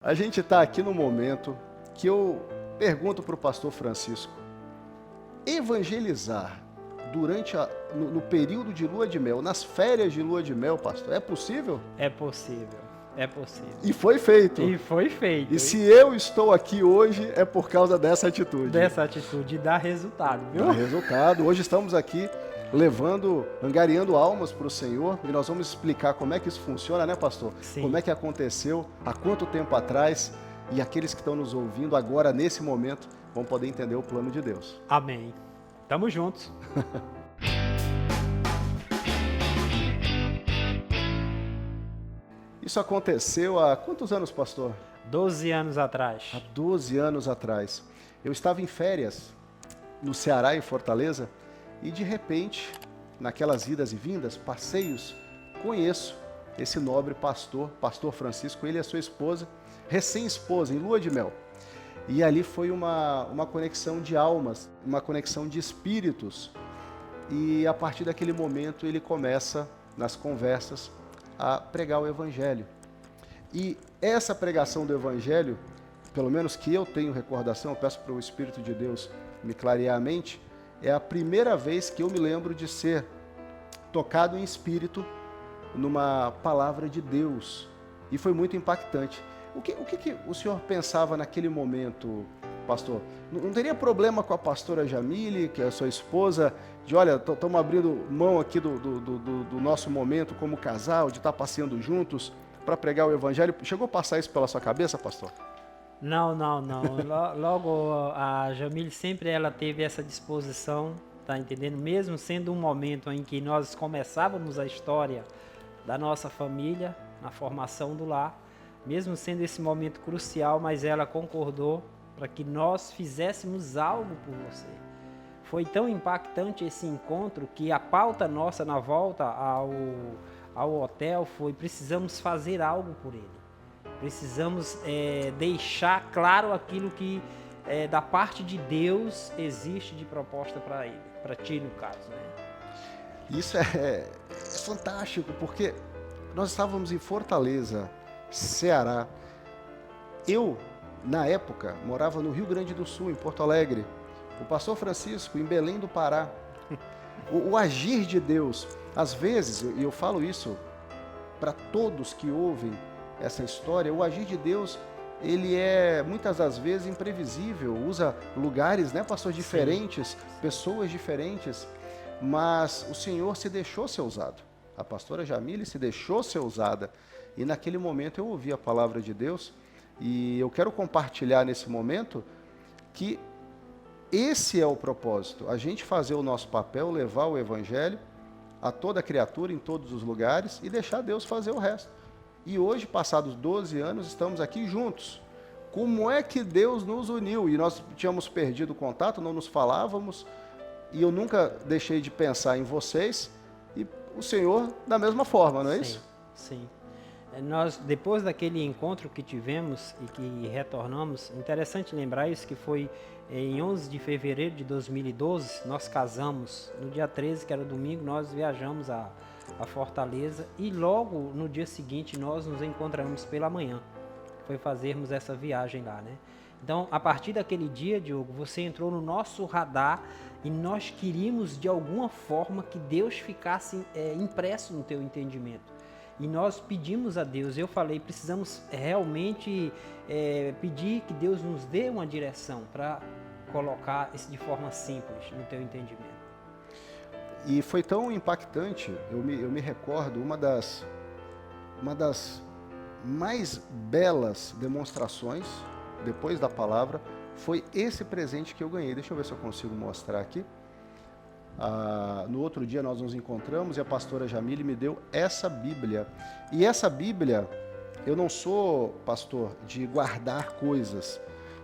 A gente está aqui no momento que eu pergunto para o pastor Francisco, evangelizar no período de lua de mel, nas férias de lua de mel, pastor, é possível? É possível, é possível. E foi feito. E foi feito. E se eu estou aqui hoje é por causa dessa atitude. Dessa atitude dá resultado, viu? Dá resultado. Hoje estamos aqui angariando almas para o Senhor, e nós vamos explicar como é que isso funciona, né, pastor? Sim. Como é que aconteceu, há quanto tempo atrás, e aqueles que estão nos ouvindo agora, nesse momento, vão poder entender o plano de Deus. Amém. Tamo juntos. Isso aconteceu há quantos anos, pastor? 12 anos atrás. Há 12 anos atrás. Eu estava em férias no Ceará, em Fortaleza, e de repente, naquelas idas e vindas, passeios, conheço esse nobre pastor Francisco, ele e a sua esposa, recém-esposa, em lua de mel. E ali foi uma conexão de almas, uma conexão de espíritos. E a partir daquele momento ele começa, nas conversas, a pregar o Evangelho. E essa pregação do Evangelho, pelo menos que eu tenho recordação, eu peço para o Espírito de Deus me clarear a mente, é a primeira vez que eu me lembro de ser tocado em espírito numa palavra de Deus. E foi muito impactante. O que o senhor pensava naquele momento, pastor? Não teria problema com a pastora Jamile, que é a sua esposa, de olha, estamos abrindo mão aqui do nosso momento como casal, de estar passeando juntos para pregar o Evangelho? Chegou a passar isso pela sua cabeça, pastor? Não. Logo, a Jamile sempre ela teve essa disposição, tá entendendo? Mesmo sendo um momento em que nós começávamos a história da nossa família, na formação do lar, mesmo sendo esse momento crucial, mas ela concordou para que nós fizéssemos algo por você. Foi tão impactante esse encontro que a pauta nossa na volta ao hotel foi: precisamos fazer algo por ele. Precisamos deixar claro aquilo que da parte de Deus existe de proposta para ele, para ti no caso, né? Isso é fantástico, porque nós estávamos em Fortaleza, Ceará. Eu, na época, morava no Rio Grande do Sul, em Porto Alegre. O pastor Francisco, em Belém do Pará. O agir de Deus, às vezes, e eu falo isso para todos que ouvem essa história, o agir de Deus, ele é muitas das vezes imprevisível, usa lugares, né, pastor, diferentes, pessoas diferentes, mas o Senhor se deixou ser usado. A pastora Jamile se deixou ser usada, e naquele momento eu ouvi a palavra de Deus, e eu quero compartilhar nesse momento que esse é o propósito, a gente fazer o nosso papel, levar o Evangelho a toda criatura, em todos os lugares, e deixar Deus fazer o resto. E hoje, passados 12 anos, estamos aqui juntos. Como é que Deus nos uniu? E nós tínhamos perdido o contato, não nos falávamos, e eu nunca deixei de pensar em vocês, e o Senhor da mesma forma, não é isso? Sim. Nós, depois daquele encontro que tivemos e que retornamos, interessante lembrar isso, que foi em 11 de fevereiro de 2012, nós casamos. No dia 13, que era domingo, nós viajamos a Fortaleza, e logo no dia seguinte nós nos encontramos pela manhã. Foi fazermos essa viagem lá, né? Então, a partir daquele dia, Diogo, você entrou no nosso radar e nós queríamos de alguma forma que Deus ficasse impresso no teu entendimento. E nós pedimos a Deus, eu falei, precisamos realmente pedir que Deus nos dê uma direção para colocar isso de forma simples no teu entendimento. E foi tão impactante, eu me recordo, uma das mais belas demonstrações, depois da palavra, foi esse presente que eu ganhei. Deixa eu ver se eu consigo mostrar aqui. No outro dia nós nos encontramos e a pastora Jamile me deu essa Bíblia. E essa Bíblia, eu não sou, pastor, de guardar coisas.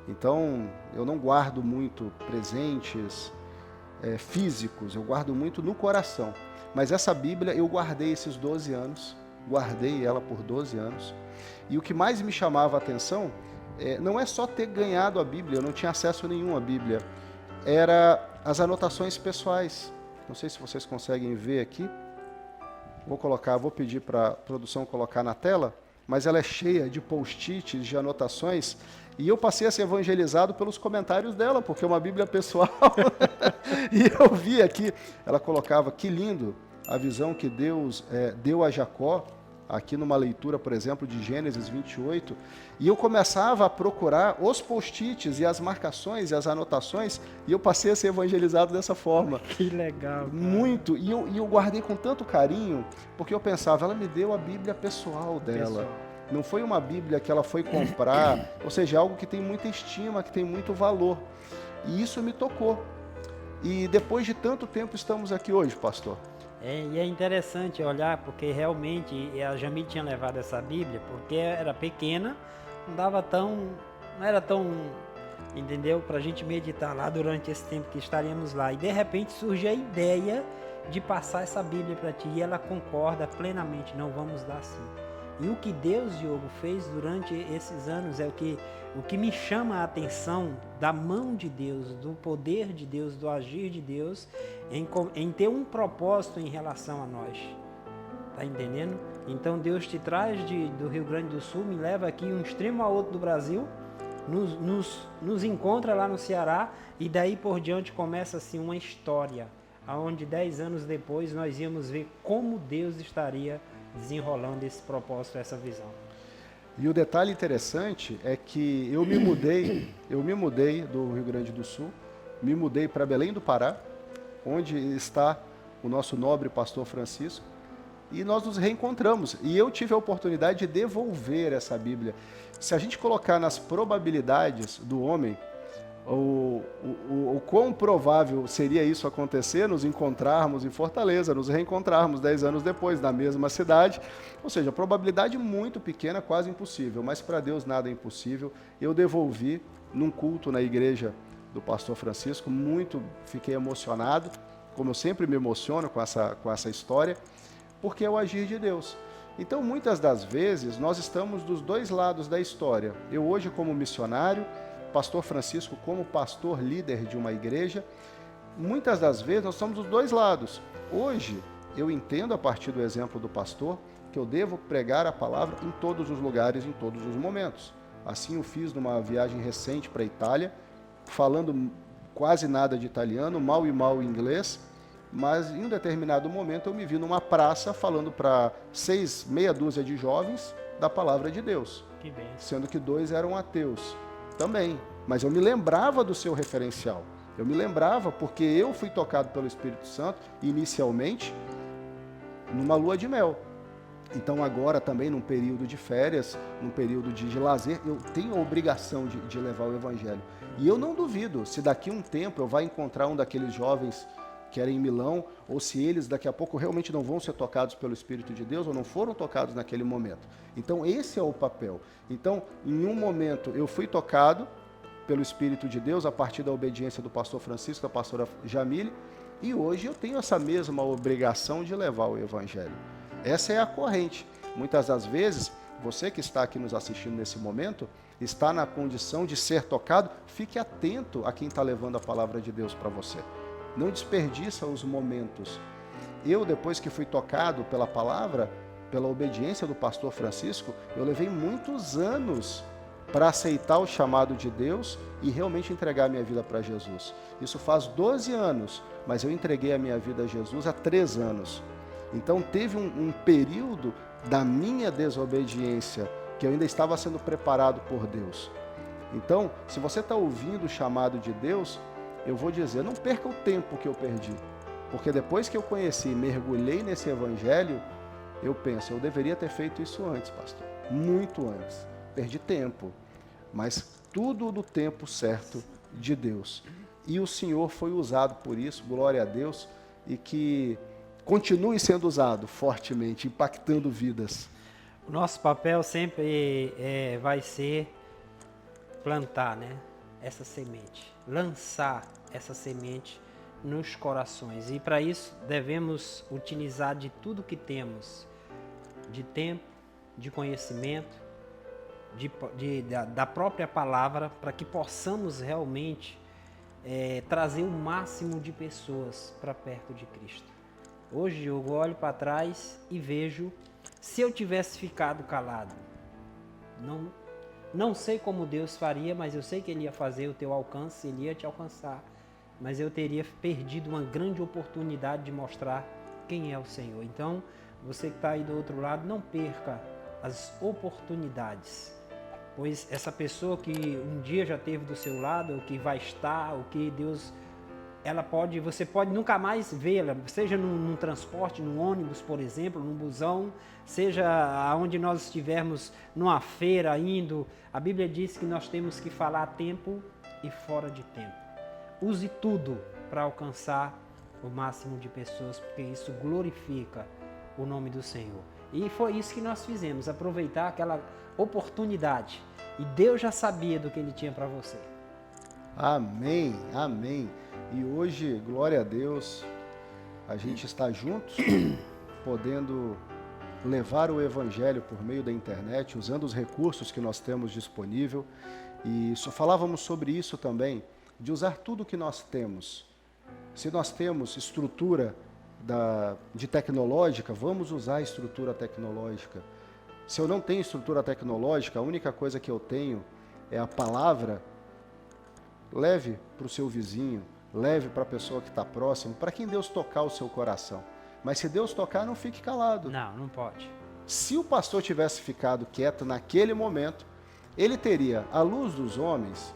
Então, eu não guardo muito presentes físicos, eu guardo muito no coração. Mas essa Bíblia eu guardei esses 12 anos, guardei ela por 12 anos. E o que mais me chamava a atenção não é só ter ganhado a Bíblia, eu não tinha acesso nenhum à Bíblia. Era as anotações pessoais. Não sei se vocês conseguem ver aqui. Vou pedir para a produção colocar na tela. mas ela é cheia de post-its, de anotações, e eu passei a ser evangelizado pelos comentários dela, porque é uma Bíblia pessoal. E eu vi aqui, ela colocava, que lindo a visão que Deus deu a Jacó, aqui numa leitura, por exemplo, de Gênesis 28, e eu começava a procurar os post-its e as marcações e as anotações, e eu passei a ser evangelizado dessa forma. Que legal, cara. Muito, e eu guardei com tanto carinho, porque eu pensava, ela me deu a Bíblia pessoal dela. Não foi uma Bíblia que ela foi comprar, ou seja, algo que tem muita estima, que tem muito valor. E isso me tocou. E depois de tanto tempo estamos aqui hoje, pastor. E é interessante olhar, porque realmente a Jamile tinha levado essa Bíblia, porque era pequena, não era tão, entendeu? Para a gente meditar lá durante esse tempo que estaríamos lá. E de repente surge a ideia de passar essa Bíblia para ti, e ela concorda plenamente, não vamos dar sim. E o que Deus, Diogo, fez durante esses anos é o que me chama a atenção da mão de Deus, do poder de Deus, do agir de Deus, em ter um propósito em relação a nós. Tá entendendo? Então Deus te traz do Rio Grande do Sul, me leva aqui um extremo ao outro do Brasil, nos encontra lá no Ceará, e daí por diante começa assim uma história, onde 10 anos depois nós íamos ver como Deus estaria desenrolando esse propósito, essa visão. E o detalhe interessante é que eu me mudei do Rio Grande do Sul, me mudei para Belém do Pará, onde está o nosso nobre pastor Francisco, e nós nos reencontramos. E eu tive a oportunidade de devolver essa Bíblia. Se a gente colocar nas probabilidades do homem, o quão provável seria isso acontecer, nos encontrarmos em Fortaleza, nos reencontrarmos 10 anos depois, na mesma cidade, ou seja, probabilidade muito pequena, quase impossível, mas para Deus nada é impossível. Eu devolvi num culto na igreja do pastor Francisco, fiquei emocionado, como eu sempre me emociono com essa história, porque é o agir de Deus. Então, muitas das vezes, nós estamos dos dois lados da história. Eu hoje como missionário, pastor Francisco como pastor líder de uma igreja, muitas das vezes nós estamos dos dois lados. Hoje, eu entendo a partir do exemplo do pastor que eu devo pregar a palavra em todos os lugares, em todos os momentos. Assim eu fiz numa viagem recente para a Itália, falando quase nada de italiano, mal e mal inglês, mas em um determinado momento eu me vi numa praça falando para meia dúzia de jovens da palavra de Deus, sendo que 2 eram ateus também, mas eu me lembrava do seu referencial, eu me lembrava porque eu fui tocado pelo Espírito Santo inicialmente numa lua de mel. Então agora também num período de férias, num período de lazer, eu tenho a obrigação de levar o Evangelho. E eu não duvido se daqui a um tempo eu vá encontrar um daqueles jovens que era em Milão, ou se eles daqui a pouco realmente não vão ser tocados pelo Espírito de Deus, ou não foram tocados naquele momento. Então esse é o papel. Então, em um momento eu fui tocado pelo Espírito de Deus, a partir da obediência do pastor Francisco, da pastora Jamile, e hoje eu tenho essa mesma obrigação de levar o Evangelho. Essa é a corrente. Muitas das vezes, você que está aqui nos assistindo nesse momento, está na condição de ser tocado, fique atento a quem está levando a palavra de Deus para você. Não desperdiça os momentos. Eu, depois que fui tocado pela palavra, pela obediência do pastor Francisco, eu levei muitos anos para aceitar o chamado de Deus e realmente entregar a minha vida para Jesus. Isso faz 12 anos, mas eu entreguei a minha vida a Jesus há 3 anos. Então teve um período da minha desobediência que eu ainda estava sendo preparado por Deus. Então, se você está ouvindo o chamado de Deus, eu vou dizer, não perca o tempo que eu perdi. Porque depois que eu conheci e mergulhei nesse Evangelho, eu penso, eu deveria ter feito isso antes, pastor. Muito antes. Perdi tempo. Mas tudo no tempo certo de Deus. E o Senhor foi usado por isso, glória a Deus, e que continue sendo usado fortemente, impactando vidas. O nosso papel sempre vai ser plantar, né, essa semente, lançar essa semente nos corações. E para isso devemos utilizar de tudo que temos, de tempo, de conhecimento, da própria palavra, para que possamos realmente trazer o máximo de pessoas para perto de Cristo. Hoje eu olho para trás e vejo, se eu tivesse ficado calado, Não sei como Deus faria, mas eu sei que Ele ia fazer o teu alcance, Ele ia te alcançar. Mas eu teria perdido uma grande oportunidade de mostrar quem é o Senhor. Então, você que está aí do outro lado, não perca as oportunidades. Pois essa pessoa que um dia já esteve do seu lado, o que vai estar, o que Deus... você pode nunca mais vê-la, seja num transporte, num ônibus, por exemplo, num busão, seja aonde nós estivermos, numa feira indo. A Bíblia diz que nós temos que falar a tempo e fora de tempo. Use tudo para alcançar o máximo de pessoas, porque isso glorifica o nome do Senhor. E foi isso que nós fizemos, aproveitar aquela oportunidade. E Deus já sabia do que Ele tinha para você. Amém, amém. E hoje, glória a Deus, a gente está juntos, podendo levar o Evangelho por meio da internet, usando os recursos que nós temos disponível. E falávamos sobre isso também, de usar tudo que nós temos. Se nós temos estrutura de tecnológica, vamos usar a estrutura tecnológica. Se eu não tenho estrutura tecnológica, a única coisa que eu tenho é a palavra. Leve para o seu vizinho, leve para a pessoa que está próximo, para quem Deus tocar o seu coração. Mas se Deus tocar, não fique calado. Não pode. Se o pastor tivesse ficado quieto naquele momento, ele teria, à luz dos homens,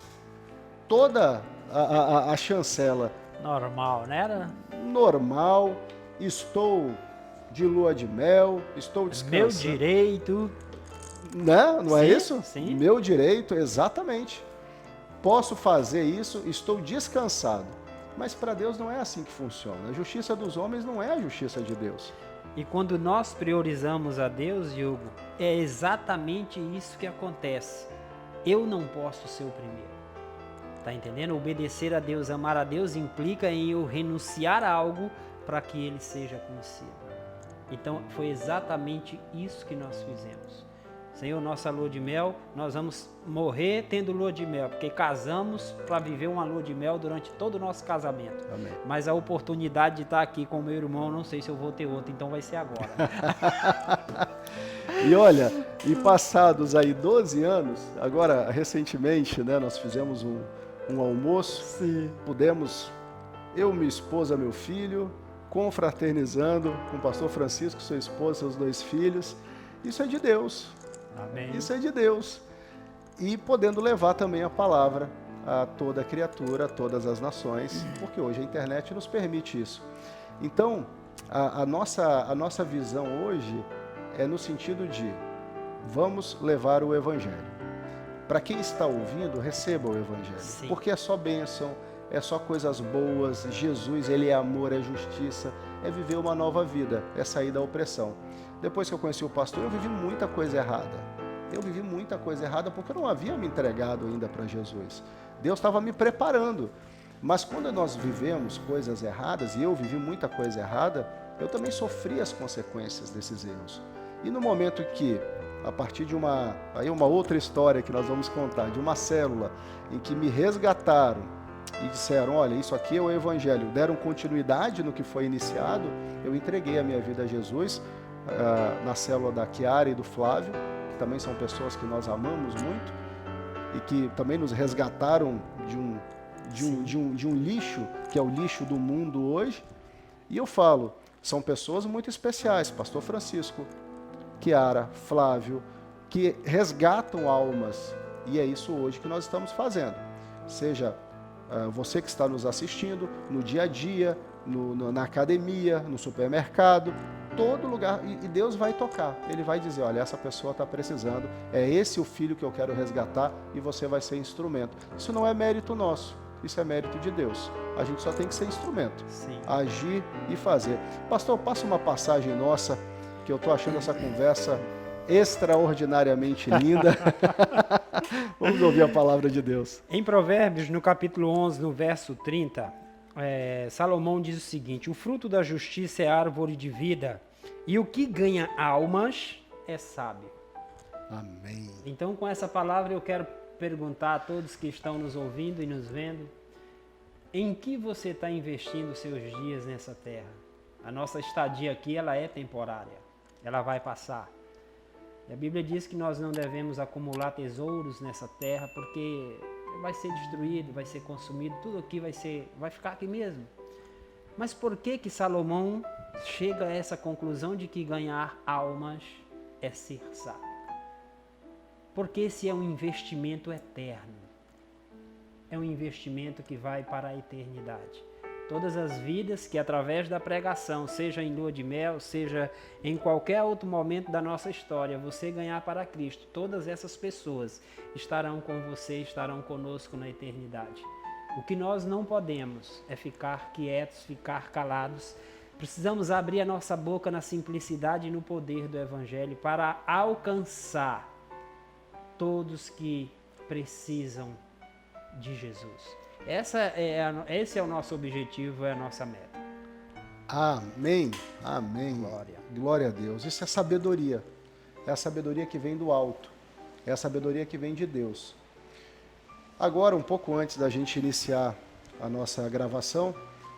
toda a chancela. Normal, né? Normal, estou de lua de mel, estou descansando. Meu direito. Não é isso? Sim. Meu direito, exatamente. Posso fazer isso, estou descansado. Mas para Deus não é assim que funciona. A justiça dos homens não é a justiça de Deus. E quando nós priorizamos a Deus, Hugo, é exatamente isso que acontece. Eu não posso ser o primeiro. Tá entendendo? Obedecer a Deus, amar a Deus, implica em eu renunciar a algo para que Ele seja conhecido. Então, foi exatamente isso que nós fizemos. Senhor, nossa lua de mel, nós vamos morrer tendo lua de mel, porque casamos para viver uma lua de mel durante todo o nosso casamento. Amém. Mas a oportunidade de estar aqui com o meu irmão, não sei se eu vou ter outra, então vai ser agora. E olha, e passados aí 12 anos, agora recentemente, né, nós fizemos um almoço. Sim. Pudemos, eu, minha esposa, meu filho, confraternizando com o pastor Francisco, sua esposa, seus 2 filhos. Isso é de Deus. Amém. Isso é de Deus. E podendo levar também a palavra a toda criatura, a todas as nações, porque hoje a internet nos permite isso. Então, a nossa visão hoje é no sentido de vamos levar o Evangelho. Para quem está ouvindo, receba o Evangelho. Sim. Porque é só bênção, é só coisas boas. Jesus, Ele é amor, é justiça, é viver uma nova vida, é sair da opressão. Depois que eu conheci o pastor, eu vivi muita coisa errada. Eu vivi muita coisa errada porque eu não havia me entregado ainda para Jesus. Deus estava me preparando. Mas quando nós vivemos coisas erradas, e eu vivi muita coisa errada, eu também sofri as consequências desses erros. E no momento que, a partir de uma outra história que nós vamos contar, de uma célula em que me resgataram e disseram, olha, isso aqui é o Evangelho, deram continuidade no que foi iniciado, eu entreguei a minha vida a Jesus, na célula da Chiara e do Flávio, que também são pessoas que nós amamos muito e que também nos resgataram de um lixo, que é o lixo do mundo hoje. E eu falo, são pessoas muito especiais, pastor Francisco, Chiara, Flávio, que resgatam almas, e é isso hoje que nós estamos fazendo. Seja você que está nos assistindo, no dia a dia, na academia, no supermercado, todo lugar, e Deus vai tocar, Ele vai dizer, olha, essa pessoa está precisando, é esse o filho que eu quero resgatar, e você vai ser instrumento. Isso não é mérito nosso, isso é mérito de Deus. A gente só tem que ser instrumento. Sim. Agir e fazer. Pastor, passa uma passagem nossa, que eu estou achando essa conversa extraordinariamente linda. Vamos ouvir a palavra de Deus. Em Provérbios, no capítulo 11, no verso 30, Salomão diz o seguinte, o fruto da justiça é árvore de vida, e o que ganha almas é sábio. Amém. Então, com essa palavra, eu quero perguntar a todos que estão nos ouvindo e nos vendo, em que você está investindo os seus dias nessa terra? A nossa estadia aqui, ela é temporária, ela vai passar. E a Bíblia diz que nós não devemos acumular tesouros nessa terra, porque vai ser destruído, vai ser consumido, tudo aqui vai ficar aqui mesmo. Mas por que Salomão chega a essa conclusão de que ganhar almas é ser sábio? Porque esse é um investimento eterno. É um investimento que vai para a eternidade. Todas as vidas que através da pregação, seja em lua de mel, seja em qualquer outro momento da nossa história, você ganhar para Cristo, todas essas pessoas estarão com você, estarão conosco na eternidade. O que nós não podemos é ficar quietos, ficar calados. Precisamos abrir a nossa boca na simplicidade e no poder do Evangelho para alcançar todos que precisam de Jesus. Esse é o nosso objetivo, é a nossa meta. Amém, amém. Glória a Deus. Isso é sabedoria. É a sabedoria que vem do alto. É a sabedoria que vem de Deus. Agora, um pouco antes da gente iniciar a nossa gravação,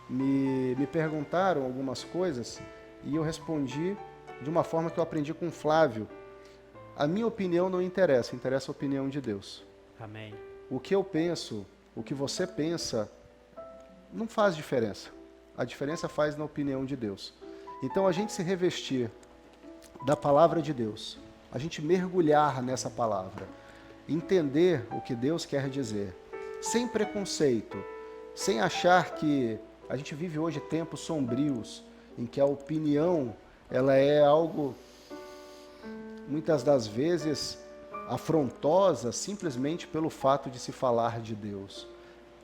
me perguntaram algumas coisas e eu respondi de uma forma que eu aprendi com o Flávio. A minha opinião não interessa, interessa a opinião de Deus. Amém. O que eu penso, o que você pensa, não faz diferença. A diferença faz na opinião de Deus. Então, a gente se revestir da palavra de Deus, a gente mergulhar nessa palavra, entender o que Deus quer dizer, sem preconceito, sem achar que a gente vive hoje tempos sombrios, em que a opinião ela é algo, muitas das vezes, afrontosa, simplesmente pelo fato de se falar de Deus.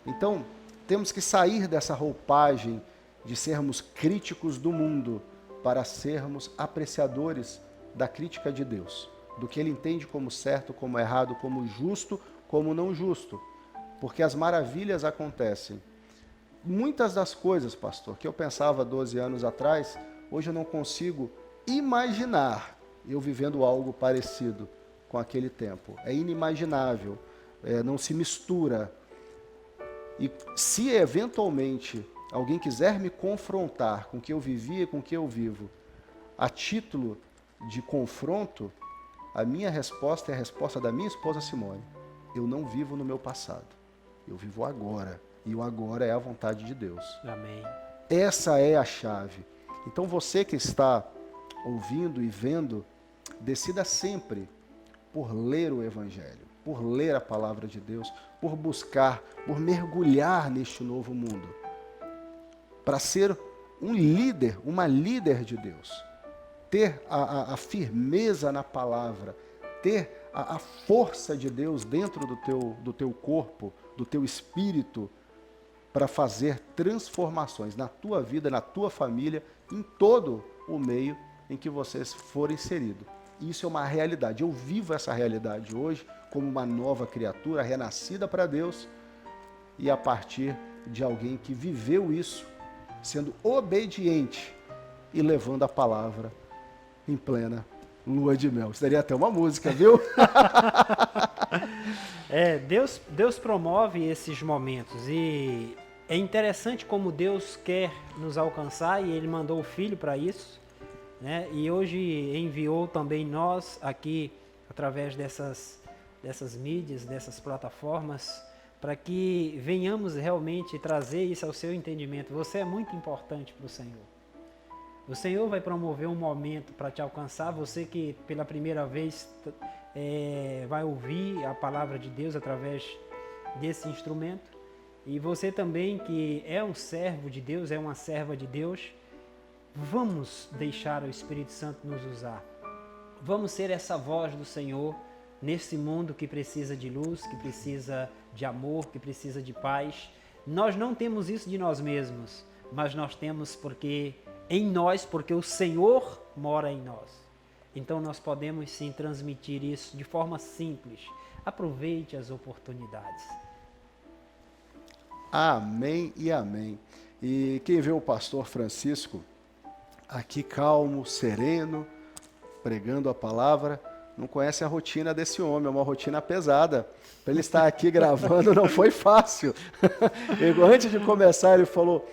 Então, temos que sair dessa roupagem de sermos críticos do mundo para sermos apreciadores da crítica de Deus, do que Ele entende como certo, como errado, como justo, como não justo. Porque as maravilhas acontecem. Muitas das coisas, pastor, que eu pensava 12 anos atrás, hoje eu não consigo imaginar eu vivendo algo parecido com aquele tempo. É inimaginável, não se mistura. E se eventualmente alguém quiser me confrontar com o que eu vivia e com o que eu vivo, a título de confronto, a minha resposta é a resposta da minha esposa Simone. Eu não vivo no meu passado. Eu vivo agora. E o agora é a vontade de Deus. Amém. Essa é a chave. Então você que está ouvindo e vendo, decida sempre por ler o Evangelho, por ler a palavra de Deus, por buscar, por mergulhar neste novo mundo, para ser um líder, uma líder de Deus, ter a firmeza na palavra, ter a força de Deus dentro do teu corpo, do teu espírito, para fazer transformações na tua vida, na tua família, em todo o meio em que você for inserido. Isso é uma realidade. Eu vivo essa realidade hoje como uma nova criatura, renascida para Deus, e a partir de alguém que viveu isso, sendo obediente e levando a palavra em plena lua de mel. Isso daria até uma música, viu? Deus promove esses momentos e é interessante como Deus quer nos alcançar e Ele mandou o Filho para isso, né? E hoje enviou também nós aqui através dessas mídias, dessas plataformas, para que venhamos realmente trazer isso ao seu entendimento. Você é muito importante para o Senhor. O Senhor vai promover um momento para te alcançar, você que pela primeira vez vai ouvir a palavra de Deus através desse instrumento, e você também que é um servo de Deus, é uma serva de Deus, vamos deixar o Espírito Santo nos usar. Vamos ser essa voz do Senhor nesse mundo que precisa de luz, que precisa de amor, que precisa de paz. Nós não temos isso de nós mesmos, mas nós temos porque o Senhor mora em nós. Então nós podemos sim transmitir isso de forma simples. Aproveite as oportunidades. Amém e amém. E quem vê o pastor Francisco aqui calmo, sereno, pregando a palavra, não conhece a rotina desse homem, é uma rotina pesada. Para ele estar aqui gravando não foi fácil. Antes de começar ele falou: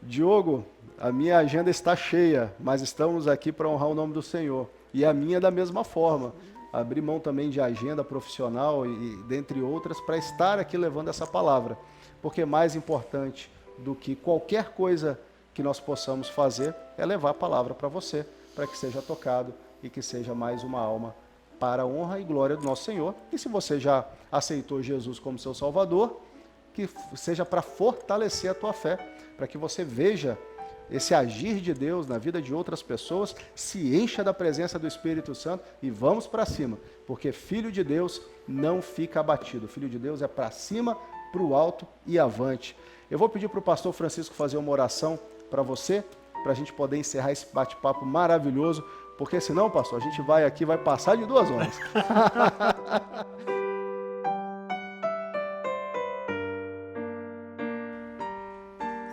Diogo, a minha agenda está cheia, mas estamos aqui para honrar o nome do Senhor. e a minha da mesma forma. Abrir mão também de agenda profissional e dentre outras para estar aqui levando essa palavra. Porque mais importante do que qualquer coisa que nós possamos fazer é levar a palavra para você, para que seja tocado e que seja mais uma alma para a honra e glória do nosso Senhor. E se você já aceitou Jesus como seu Salvador, que seja para fortalecer a tua fé, para que você veja esse agir de Deus na vida de outras pessoas, se encha da presença do Espírito Santo e vamos para cima, porque filho de Deus não fica abatido, filho de Deus é para cima, para o alto e avante. Eu vou pedir para o pastor Francisco fazer uma oração para você, para a gente poder encerrar esse bate-papo maravilhoso, porque senão, pastor, a gente vai aqui, vai passar de 2 horas.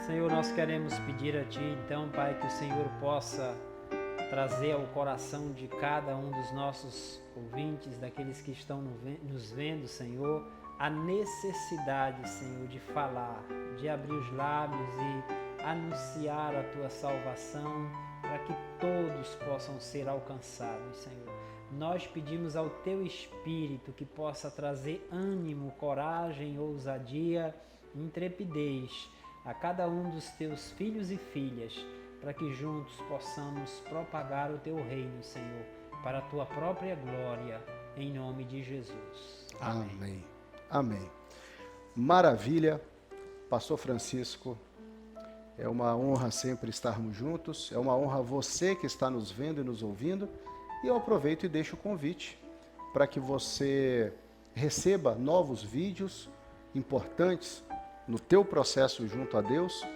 Senhor, nós queremos pedir a Ti, então, Pai, que o Senhor possa trazer ao coração de cada um dos nossos ouvintes, daqueles que estão nos vendo, Senhor, a necessidade, Senhor, de falar, de abrir os lábios e anunciar a Tua salvação, para que todos possam ser alcançados, Senhor. Nós pedimos ao Teu Espírito que possa trazer ânimo, coragem, ousadia, intrepidez a cada um dos Teus filhos e filhas, para que juntos possamos propagar o Teu reino, Senhor, para a Tua própria glória, em nome de Jesus. Amém. Amém. Amém. Maravilha, pastor Francisco, é uma honra sempre estarmos juntos, é uma honra você que está nos vendo e nos ouvindo, e eu aproveito e deixo o convite para que você receba novos vídeos importantes no teu processo junto a Deus,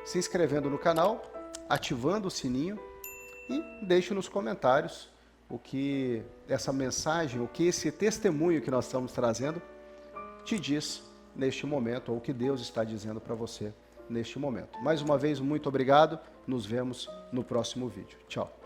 se inscrevendo no canal, ativando o sininho e deixe nos comentários o que essa mensagem, o que esse testemunho que nós estamos trazendo te diz neste momento, ou o que Deus está dizendo para você neste momento. Mais uma vez, muito obrigado, nos vemos no próximo vídeo. Tchau.